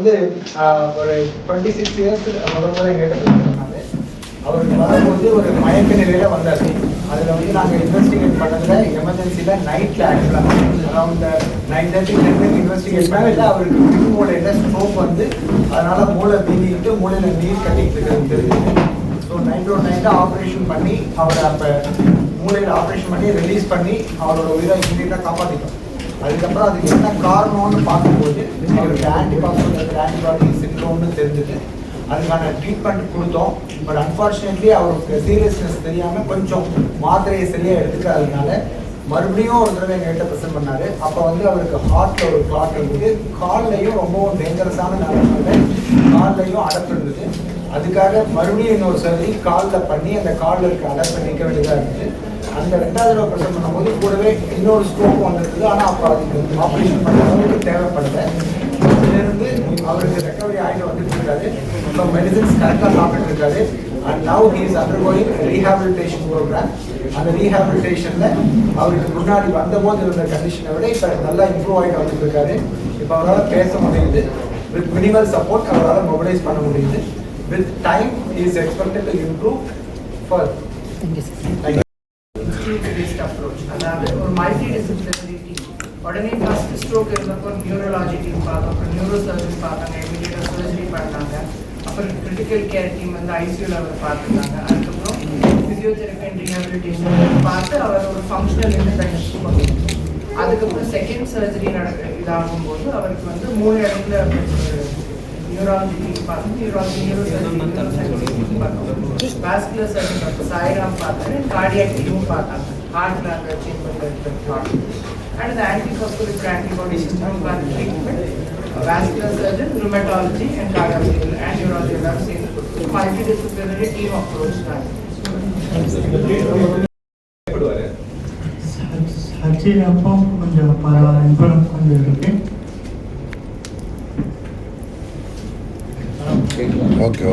வந்து ஒரு 26 இயர்ஸ் முதல்ல எங்கிட்ட சொன்னாங்க. அவருக்கு வரும்போது ஒரு மயக்க நிலையில வந்தார். அதில் வந்து நாங்கள் இன்வெஸ்டிகேட் பண்ணதில் எமர்ஜென்சியில் நைட்டில் ஆக்சுவலாக அரௌண்ட் 9:30 இன்வெஸ்டிகேட் பண்ணதில் அவருக்கு மூளையில் ஸ்ட்ரோக் வந்து அதனால் மூளை வீங்கிட்டு மூளையில் நீர் கட்டிக்கிட்டு இருக்கிறது தெரியுது. ஸோ 9 ஆப்ரேஷன் பண்ணி அவரை அப்போ மூளையில் ஆப்ரேஷன் பண்ணி ரிலீஸ் பண்ணி அவரோட உயிரை இமீடியட்டாக காப்பாற்றிட்டோம். அதுக்கப்புறம் அதுக்கு என்ன காரணம்னு பார்க்கும்போது அவருக்கு ஆன்டிபாடி சிண்ட்ரோம்னு தெரிஞ்சுது. அதுக்கான ட்ரீட்மெண்ட் கொடுத்தோம். பட் அன்ஃபார்ச்சுனேட்லி அவருக்கு சீரியஸ்னஸ் தெரியாமல் கொஞ்சம் மாத்திரையை சரியாக எடுத்துக்காததுனால மறுபடியும் ஒரு தடவை எங்கள்கிட்ட ப்ரெசென்ட் பண்ணார். அப்போ வந்து அவருக்கு ஹார்ட்டில் ஒரு கிளாட் இருந்தது, கால்லையும் ரொம்பவும் டேஞ்சரஸான நிலைமையில கால்லையும் அடப்பு இருந்தது. அதுக்காக மறுபடியும் இன்னொரு சர்ஜரி காலில் பண்ணி அந்த காலில் இருக்க அடப்பை நீக்க வேண்டியதாக இருந்தது. அந்த 2வது தடவை ப்ரெசென்ட் பண்ணும்போது கூடவே இன்னொரு ஸ்ட்ரோக் வந்துருக்குது. ஆனால் அப்போ அதுக்கு ஆப்ரேஷன் பண்ணுறவங்களுக்கு தேவைப்படலை. இருந்து அவருக்கு ரெக்கவரி ஆகிட்டு வந்துட்டு இருக்காரு. இப்போ மெடிசன்ஸ் கரெக்டாக சாப்பிட்டு இருக்காரு. And now he is undergoing rehabilitation program. அந்த ரீஹாபிலிட்டேஷனில் அவருக்கு முன்னாடி வந்தபோது இருந்த கண்டிஷனை விட இப்போ நல்லா இம்ப்ரூவ் ஆகிட்டு வந்துட்டு இருக்காரு. இப்போ அவரால் பேச முடியுது. வித் மினிமல் சப்போர்ட் அவரால் மொபிலைஸ் பண்ண முடியுது. With time he is expected to improve further. அதாவது ஒரு மல்டி டிசிப்ளினரி டீம். உடனே ஃபர்ஸ்ட் ஸ்ட்ரோக் இருந்தப்போ நியூரலாஜி டீம் பார்த்தோம், அப்புறம் நியூரோ சர்ஜன் பார்த்தாங்க, இமீடியட்டாக சர்ஜரி பண்ணாங்க. அப்புறம் கிரிட்டிக்கல் கேர் டீம் வந்து ஐசியூவில் அவர் பார்த்துருந்தாங்க. அதுக்கப்புறம் ஃபிசியோதெரப்பி அண்ட் ரீஹாபிலிட்டேஷன் பார்த்து அவர் ஒரு ஃபங்க்ஷனல் இண்டிபெண்டன்ஸ் கொண்டு. அதுக்கப்புறம் செகண்ட் சர்ஜரி இதாகும்போது அவருக்கு வந்து 3 இடத்துல நியூராலஜி டீம் பார்த்தோம், நியூரோ சர்ஜரி பார்த்தோம், வாஸ்குலர் சர்ஜன் டாக்டர் சாய்ராம் பார்த்தாரு, கார்டியாக் டீமும் பார்த்தாங்க. ஹார்ட்ல அந்த சேம்பர்ல இருக்கிற and the anti-phospholipid antibody system treatment, vascular surgeon, rheumatology and cardiology and neurology are same multidisciplinary team approach. Surgery அப்போ கொஞ்சம் பரவாயில்ல, இம்ப்ரூவ் கொஞ்சம் இருக்கு. ஓகே